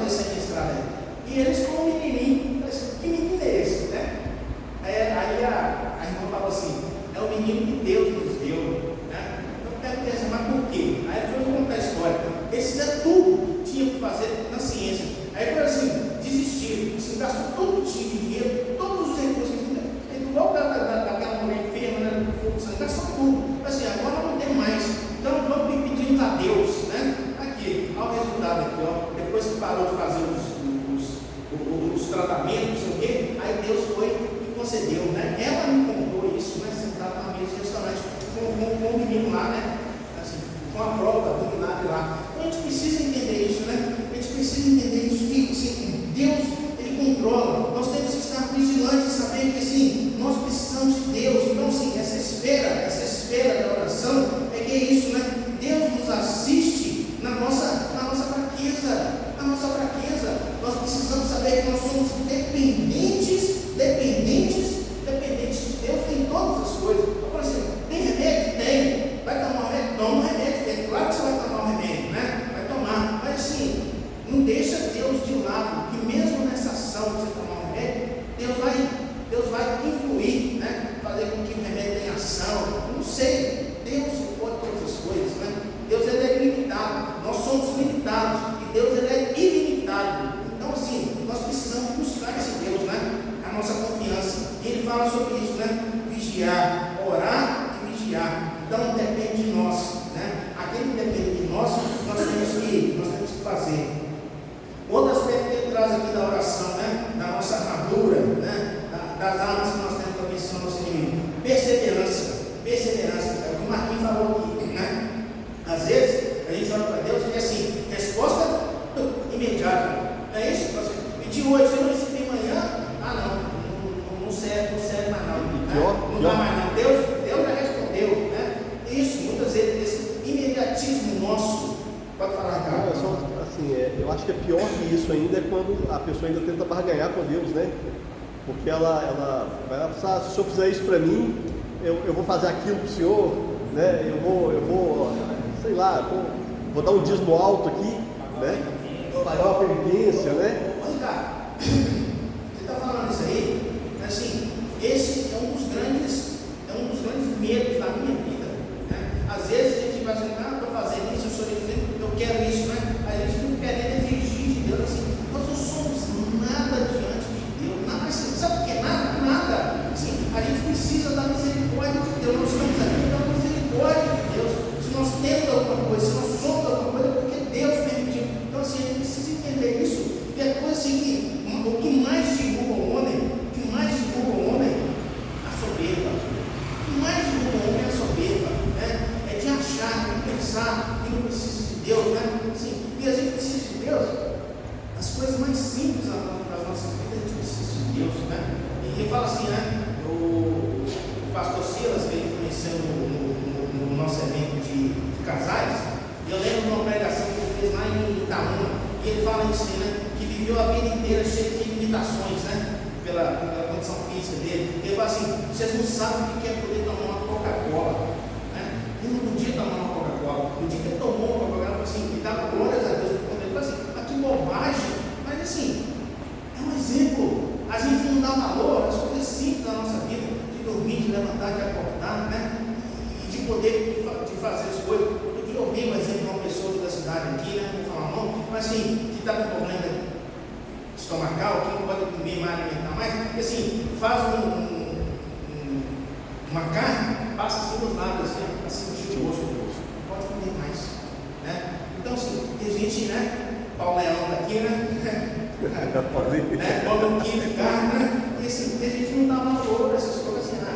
fazer essa estrada aí. E eles com um menininho, que menino é esse, né? Aí a irmã falou assim, é o menino que Deus nos deu, né? Eu perguntei assim, mas por quê? Aí ele foi me contar a história. Eles fizeram tudo que tinha que fazer na ciência. Aí foi assim, desistiram, assim, gastou todo o dinheiro, todos os recursos que tinha. Igual daquela mulher enferma, né? Do fogo, gastou tudo. Assim, agora não tem mais. Então vamos pedir a Deus, né? Aqui, olha o resultado aqui, ó. Depois que parou de fazer os tratamentos, não sei o quê, aí Deus foi e concedeu, né? Ela me contou isso, né? Sentada na mesa de restaurante com o menino lá, né? Assim, com a prova do milagre lá. Então a gente precisa entender isso, né? A gente precisa entender isso, que assim, Deus, Ele controla. Nós temos que estar vigilantes e saber que assim, nós precisamos de Deus. Então, assim, essa esfera da oração é que é isso, né? Deus nos assiste na nossa fraqueza. Na nossa fraqueza. Nós precisamos saber que nós somos dependentes de Deus em todas as coisas. Agora, assim, tem remédio? Tem. Vai tomar um remédio? Toma um remédio. É claro que você vai tomar um remédio, né? Vai tomar. Mas assim, não deixa Deus de lado, que mesmo nessa ação de você tomar um remédio, Deus vai influir, né? Fazer com que o remédio tenha ação. Eu não sei. Deus pode todas as coisas, né? Deus ele é ilimitado. Nós somos limitados. E Deus ele é ilimitado. Então, assim, nós precisamos buscar esse Deus, né? A nossa confiança. E ele fala sobre isso, né? Vigiar, orar e vigiar. Então, depende de nós, né? Aquele que depende de nós temos que fazer. Outro aspecto que ele traz aqui da oração, né? Da nossa armadura, né? Das armas que nós temos para vencer o nosso inimigo. Perseverança. É o que o Marquinhos falou aqui, né? Às vezes, a gente olha para Deus e diz assim, resposta imediata. Não é isso? Você pediu hoje, você não recebeu amanhã? Não serve mais não. Não dá mais não. Deus já respondeu, né? Isso, muitas vezes, esse imediatismo nosso. Pode falar, cara. Eu acho que é pior que isso ainda é quando a pessoa ainda tenta barganhar com Deus, né? Porque ela vai pensar, se o senhor fizer isso para mim, eu vou fazer aquilo para o senhor, né? Eu vou sei lá, vou dar um dízimo alto aqui, né? Pagar uma penitência, né? Olha, cara, você está falando isso aí, assim, esse é um dos grandes medos da minha vida, né? Às vezes a gente vai dizer, estou fazendo isso, eu estou dizendo, eu quero isso, né? Aí a gente fica querendo exigir de Deus, assim, nós não somos nada diante de Deus, nada, sabe o que é nada? Nada. Assim, a gente precisa da misericórdia de Deus, nós estamos aqui pela misericórdia de Deus. Se nós temos alguma coisa, se nós somos alguma coisa, é porque Deus permitiu. Então, assim, a gente precisa entender isso. E a coisa assim, que o que mais derruba o homem, a soberba. O que mais derruba o homem é a soberba, né? É de achar, de pensar que não precisa de Deus, né? Assim, e a gente precisa de Deus. As coisas mais simples das nossas vidas, a gente precisa de Deus, né? E ele fala assim, né? O pastor Silas, que ele conheceu no nosso evento de casais, eu lembro de uma pregação que ele fez lá em Itaúna, e ele fala isso, né? Que viveu a vida inteira cheio de limitações, né? Pela condição física dele. Ele fala assim, vocês não sabem o que é poder tomar uma Coca-Cola, né? Ele não podia tomar uma Coca-Cola. No dia que ele tomou uma Coca-Cola, assim, ele dava glórias a Deus. Ele fala assim, mas que bobagem. Mas assim, é um exemplo. A gente não dá valor às coisas simples da nossa vida, de dormir, de levantar, de acordar, né? E de poder de fazer as coisas. Eu ouvi um exemplo de uma pessoa da cidade aqui, né? Não vou falar o nome, mas assim, que está com problema estomacal, que não pode comer mais, alimentar mais, porque assim, faz uma carne, passa assim nos lábios, assim no osso, não pode comer mais, né? Então assim, tem gente, né? Paulo Leão daqui, né? Come um quilo de carne, né? E assim, tem gente que não dá valor a essas coisas assim, né?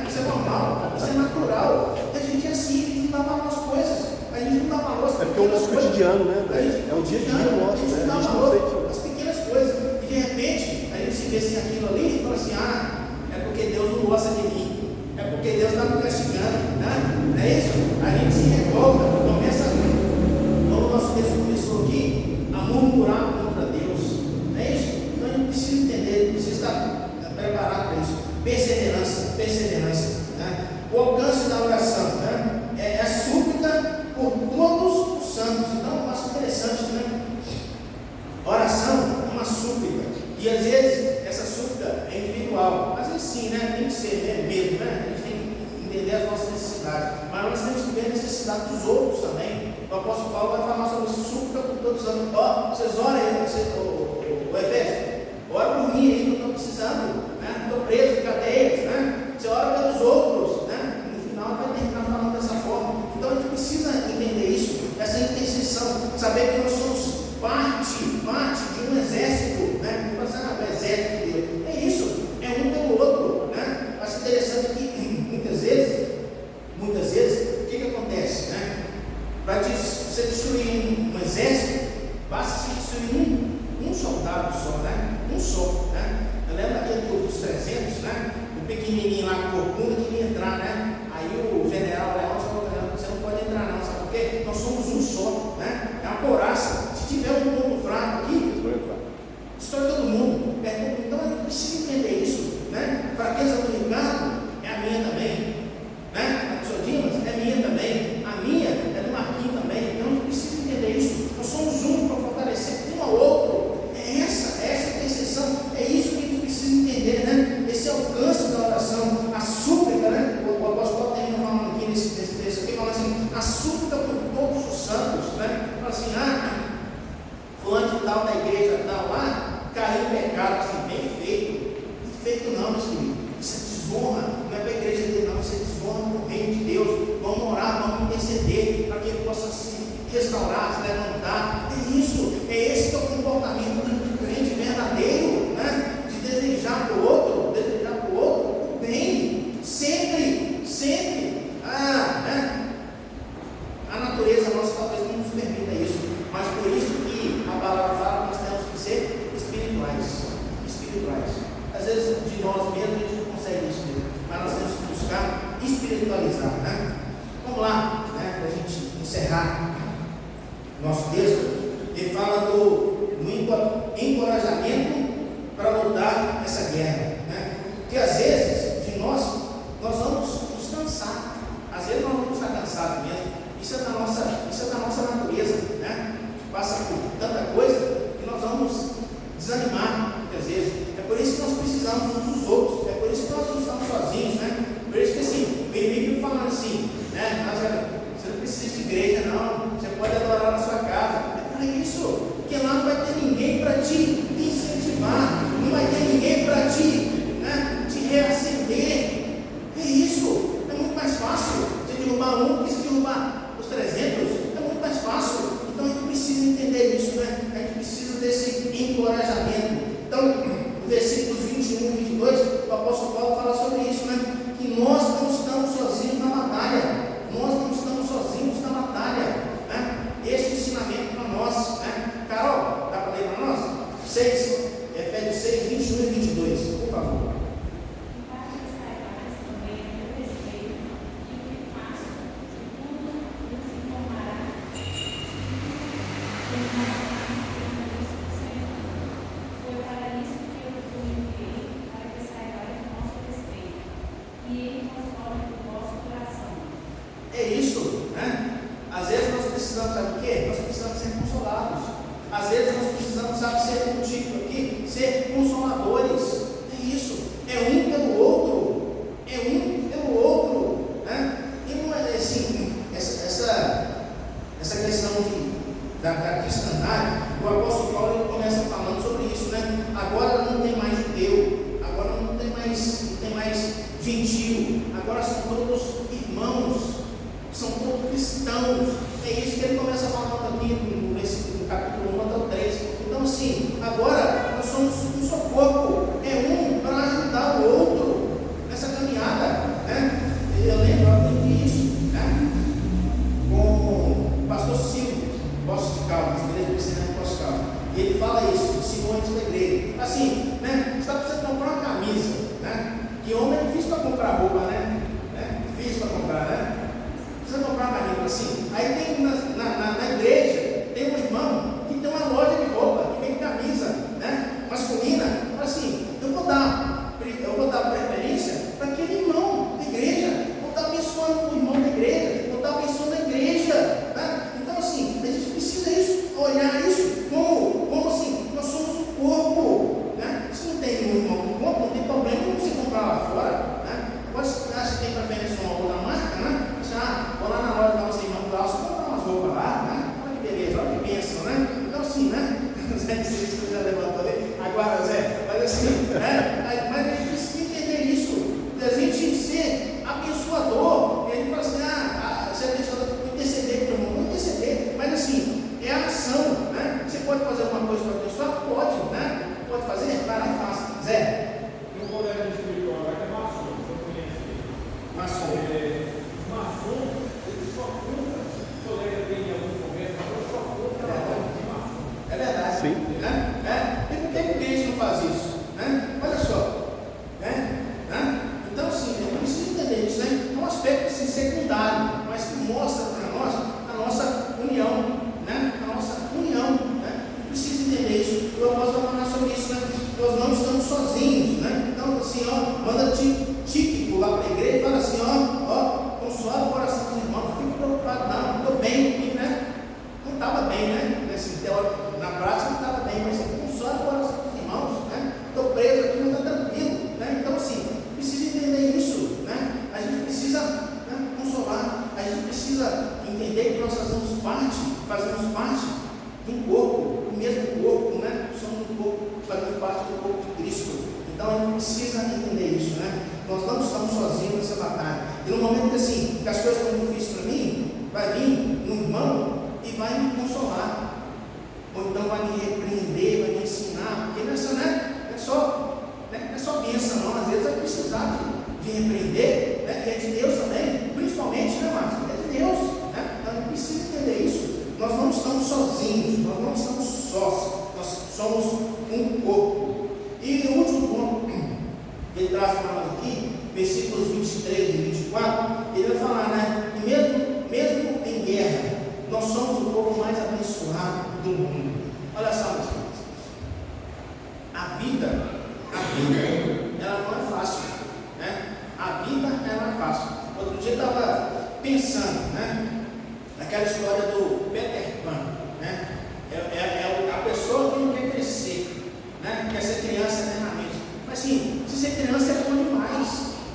Isso é normal, isso é natural. Tem gente assim, que não dá valor às coisas. A gente não dá valor às pequenas coisas. É porque é o nosso cotidiano, né? É o dia a dia nosso, né? A gente não dá valor às pequenas coisas. E de repente, a gente se vê assim aquilo ali e fala assim, é porque Deus não gosta de mim. É porque Deus está me castigando, né? Não é isso? A gente se revolta, começa como o nosso texto começou aqui, a murmurar contra Deus. Não é isso? Então a gente precisa entender, precisa estar preparado para isso. Perseverança, né? O alcance da oração, né? É a súplica por todos os santos. Então, eu acho interessante, né? Oração E às vezes essa súplica é individual, às vezes sim, né? Tem que ser, né? Mesmo, né? A gente tem que entender as nossas necessidades, mas nós temos que ver a necessidade dos outros também. O apóstolo Paulo vai falar sobre súplica por todos os anos. Ó, vocês orem aí, o Efésio, ora por mim aí que eu estou precisando, né? Estou preso em cadeias, né? Você ora pelos outros, né? No final vai terminar falando dessa forma. Então a gente precisa entender isso, essa intercessão, saber que nós somos parte de um exército, né? Não passar o exército de Deus. É isso, é um pelo outro, né? Mas interessante que muitas vezes, o que acontece, né? Para você destruir um exército, basta se destruir um soldado só, né? Um só, né? Eu lembro daquele dos 300, né? O pequenininho lá com corcunda queria entrar, né? Aí o general Leão falou: você não pode entrar não, sabe por quê? Nós somos um só, né? É uma couraça. Se tiver um ponto fraco aqui, destrói todo mundo. Então a gente precisa entender isso, né? Fraqueza do Ricardo é a minha também, né? A do seu Dimas é minha também, a minha é do Marquinhos também. Então a gente precisa entender isso. Nós somos um para fortalecer um ao outro. É essa intercessão, é isso que a gente precisa entender, né? Esse alcance da oração, a súplica, né? O apóstolo Paulo termina falando aqui nesse texto aqui, falando assim: a súplica por todos os santos, né? Fala assim: fulano de tal da igreja tal lá, caiu em pecado, assim, bem feito. Bem feito não, meus queridos. Isso é desonra, não é para a igreja dele não, isso é desonra para o reino de Deus. Vamos orar, vamos interceder para que ele possa se restaurar, se levantar. É isso, é esse que é o comportamento do crente verdadeiro, né? De desejar para o outro o bem, sempre. Né? A natureza nossa talvez não nos permita isso, mas por isso que a palavra fala que nós temos que ser espirituais. Às vezes de nós mesmos a gente não consegue isso mesmo, mas nós temos que buscar espiritualizar, né? Vamos lá, né? Para a gente encerrar nosso texto, ele fala do encorajamento para lutar essa guerra, né? Porque às vezes de nós vamos nos cansar, às vezes nós vamos estar cansados mesmo. Isso é da nossa natureza, né? Passa por tanta coisa que nós vamos desanimar muitas vezes. É por isso que nós precisamos uns dos outros, é por isso que nós não estamos sozinhos, né? Por isso que assim, o inimigo falando assim, né? Você não precisa de igreja não, você pode adorar na sua casa. É para isso, porque lá não vai ter ninguém para te incentivar, não vai ter ninguém para te reacender. É isso, é muito mais fácil você derrubar um do que se derrubar os 300, é muito mais fácil. Então a gente precisa entender isso, né? A gente precisa desse encorajamento. Então, no versículos 21 e 22, o apóstolo Paulo fala sobre isso, né? Que nós não estamos sozinhos na batalha. Né? Esse ensinamento para nós, né? Carol, dá para ler para nós? Efésios 6, 21 e 22, por favor. É isso, né? Às vezes nós precisamos, sabe o quê? Nós precisamos ser consolados. Às vezes nós precisamos, sabe, ser um tipo aqui, ser consoladores. É isso, é um pelo outro, né? E não é assim, essa questão da cristandade, o apóstolo Paulo ele começa falando sobre isso, né? Agora não tem mais judeu, agora não tem mais gentio, agora são todos irmãos. São todos cristãos. É isso que ele começa falando aqui no capítulo 1 até o 3. Então, assim, agora nós somos um só corpo. É um para ajudar o outro nessa caminhada, né? Eu lembro, eu aprendi isso, né? Com o pastor Silvio, Poços de Caldas, igreja presbiteriana Poços de Caldas. E ele fala isso, ensinou antes da igreja. Assim, né? Você está precisando comprar uma camisa, né? Que homem é difícil para comprar roupa, né? Difícil para comprar, né? Precisa comprar uma camisa assim. Aí tem na igreja, tem um irmão que tem uma loja de roupa, que vem camisa, né? Masculina. Assim, eu vou dar preferência para aquele irmão da igreja. Vou estar abençoando o irmão da igreja, vou estar abençoando a igreja, né? Então, assim, a gente precisa olhar isso como assim, nós somos um corpo, né? Sim. Né? E por que o crente não faz isso? Né? Olha só. Né? Então, assim, eu preciso entender isso, né? É um aspecto assim, secundário, mas que mostra para nós a nossa união, né? A nossa união, né? Precisa entender isso. Eu posso falar sobre isso, né? Nós não estamos sozinhos, né? Então, assim, ó, manda Tíquico lá para a igreja e fala assim, ó, consola o coração dos irmãos, não fique preocupado, não, estou bem aqui, né? Não estava bem, né? Na prática não estava bem, mas consola o coração dos irmãos, né? Estou preso aqui, mas está tranquilo, né? Então, assim, precisa entender isso, né? A gente precisa, né, consolar, a gente precisa entender que nós fazemos parte de um corpo, do mesmo corpo, né? Somos um corpo, fazemos parte do corpo de Cristo. Então a gente precisa entender isso, né? Nós não estamos sozinhos nessa batalha. E no momento que, assim, que as coisas estão difíceis para mim, vai vir um irmão e vai me consolar. Ou então vai me repreender, vai me ensinar, porque não é só bênção, não. Às vezes vai precisar de repreender, né? E é de Deus também, principalmente, né, Márcio? É de Deus, né? Então a gente precisa entender isso. Nós não estamos sozinhos, nós não estamos sós, nós somos um corpo. E o último ponto que ele traz para nós aqui, versículos 23 e 24, ele vai falar, né? Que mesmo em guerra, nós somos o povo mais abençoado do mundo. Olha só, meus irmãos, a vida, ela não é fácil, né? A vida, ela não é fácil. Outro dia eu estava pensando, né? Naquela história do Peter Pan, né? É a pessoa que não quer crescer, né? Quer ser criança eternamente. Mas assim, se ser criança é bom demais,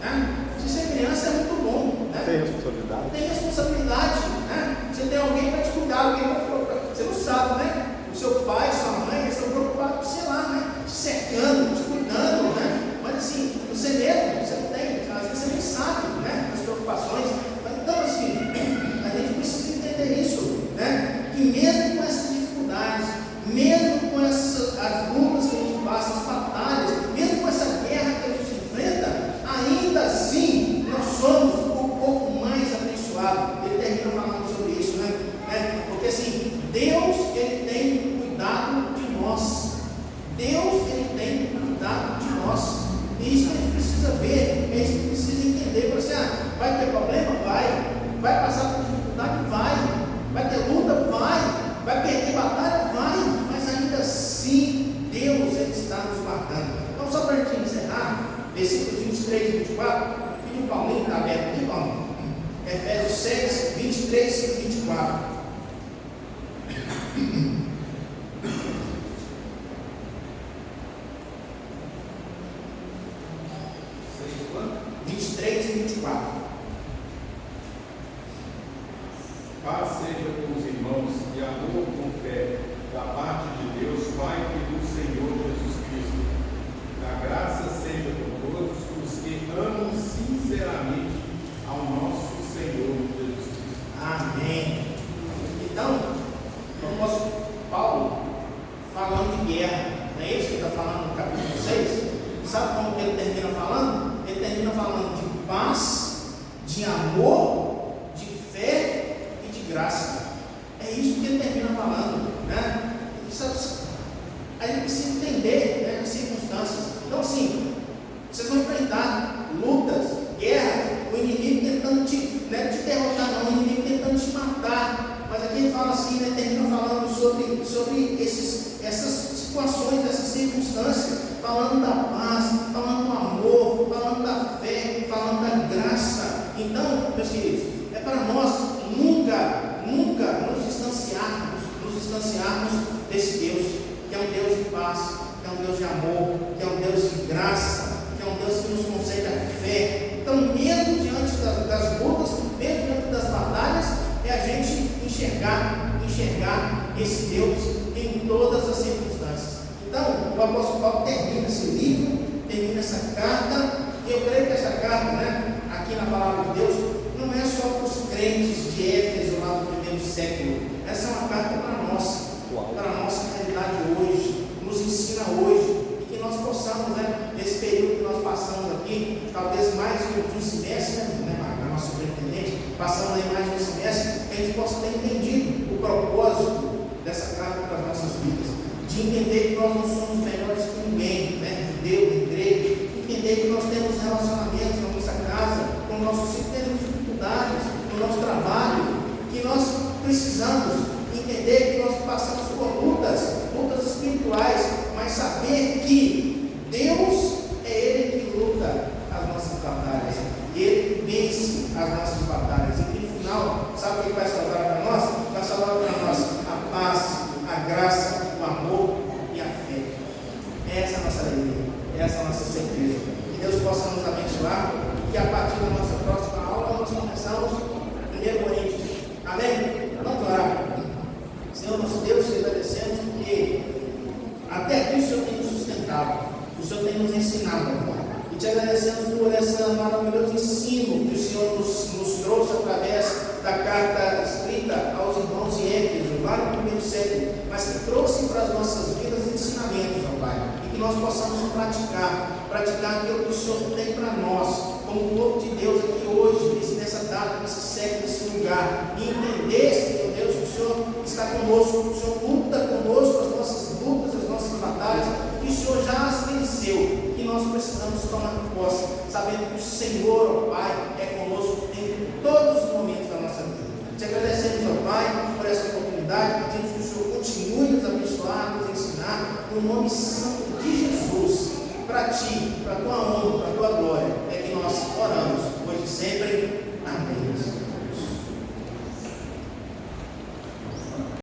né? Se ser criança é muito bom, né? Tem responsabilidade. Tem responsabilidade, né? Você tem alguém para te cuidar, alguém para te preocupar. Você não sabe, né? O seu pai, sua mãe, eles estão preocupados, sei lá, né? Te cercando, te cuidando, né? Mas assim, você mesmo, você não tem, às vezes você nem sabe, né? As preocupações. Então, assim, a gente precisa entender isso, né? Que mesmo com essas dificuldades, mesmo com as lutas que a gente passa, as batalhas, mesmo com essa guerra que a gente enfrenta, ainda assim nós somos o povo mais abençoado. Ele termina falando sobre isso, né? Porque assim, Deus, ele tem cuidado de nós. Deus, ele tem cuidado de nós. E isso a gente precisa ver, a gente precisa entender. Você, vai ter problema? Vai passar por dificuldade? Vai ter luta? Vai perder batalha? Mas ainda assim, Deus, ele está nos guardando. Então, só para a gente encerrar, versículos 23 e 24, filho Paulinho está aberto aqui, Paulinho. Efésios 6, 23 e 24. 23 e 24. Paz seja com os irmãos e amor com fé, da parte de Deus, Pai e do Senhor Jesus Cristo. A graça seja com todos os que amam sinceramente ao nosso Senhor Jesus Cristo. Amém. Então, o apóstolo Paulo, falando de guerra, não é isso que ele está falando no capítulo 6? Sabe como que ele termina falando? Ele termina falando de paz, de amor, de fé e de graça. É isso que ele termina falando, né? A gente precisa entender, né, as circunstâncias. Então, assim, vocês vão enfrentar lutas, guerras, o inimigo tentando te derrotar, não, o inimigo tentando te matar. Mas aqui ele fala assim, ele termina falando sobre essas situações, essas circunstâncias, falando da paz, falando do amor, falando da fé, falando da graça. Então, meus queridos, é para nós nunca nos distanciarmos desse Deus, que é um Deus de paz, que é um Deus de amor, que é um Deus de graça, que é um Deus que nos concede a fé. Então, mesmo diante das lutas, mesmo diante das batalhas, é a gente enxergar esse Deus em todas as circunstâncias. Então, o apóstolo Paulo termina esse livro, termina essa carta, e eu creio que essa carta, né, aqui na palavra de Deus, não é só para os crentes de Éfeso lá do primeiro século. Essa é uma carta para a nossa realidade hoje, nos ensina hoje, e que nós possamos, né, nesse período que nós passamos aqui, talvez mais de um semestre, né, na nossa superintendente, passando aí mais de um semestre, que a gente possa ter entendido o propósito dessa carta para as nossas vidas, de entender que nós não somos melhores que ninguém, né? Judeu, grego, entender que nós temos relacionamentos na nossa casa, com o nosso filho, temos dificuldades no nosso trabalho, que nós precisamos entender que nós passamos por lutas espirituais, mas saber que Deus é Ele que luta as nossas batalhas, Ele que vence as nossas batalhas, e que no final, sabe o que vai salvar para nós? Vai salvar para nós a paz, a graça, o amor e a fé. Essa é a nossa alegria, essa é a nossa certeza. Que Deus possa nos abençoar, e que a partir da nossa próxima aula nós começamos 1 Coríntios. Amém? Vamos orar. Senhor nosso Deus, te agradecemos porque até aqui o Senhor tem nos sustentado, o Senhor tem nos ensinado, e te agradecemos por esse maravilhoso ensino que o Senhor nos trouxe através da carta escrita aos irmãos de Éfeso, lá no primeiro século, mas que trouxe para as nossas vidas ensinamentos, ó Pai, e que nós possamos praticar aquilo que o Senhor tem para nós, como povo de Deus aqui hoje, nessa data, nesse século, nesse lugar, e entender, Senhor Deus, que o Senhor está conosco, o Senhor luta conosco as nossas lutas, as nossas batalhas, que o Senhor já as venceu, que nós precisamos tomar posse, sabendo que o Senhor, ó Pai, é conosco em todos os momentos da nossa vida. Te agradecemos, ó Pai, por essa oportunidade, pedimos que o Senhor continue nos abençoar, nos ensinar, no nome santo de Jesus, para Ti, para a Tua honra, para a Tua glória.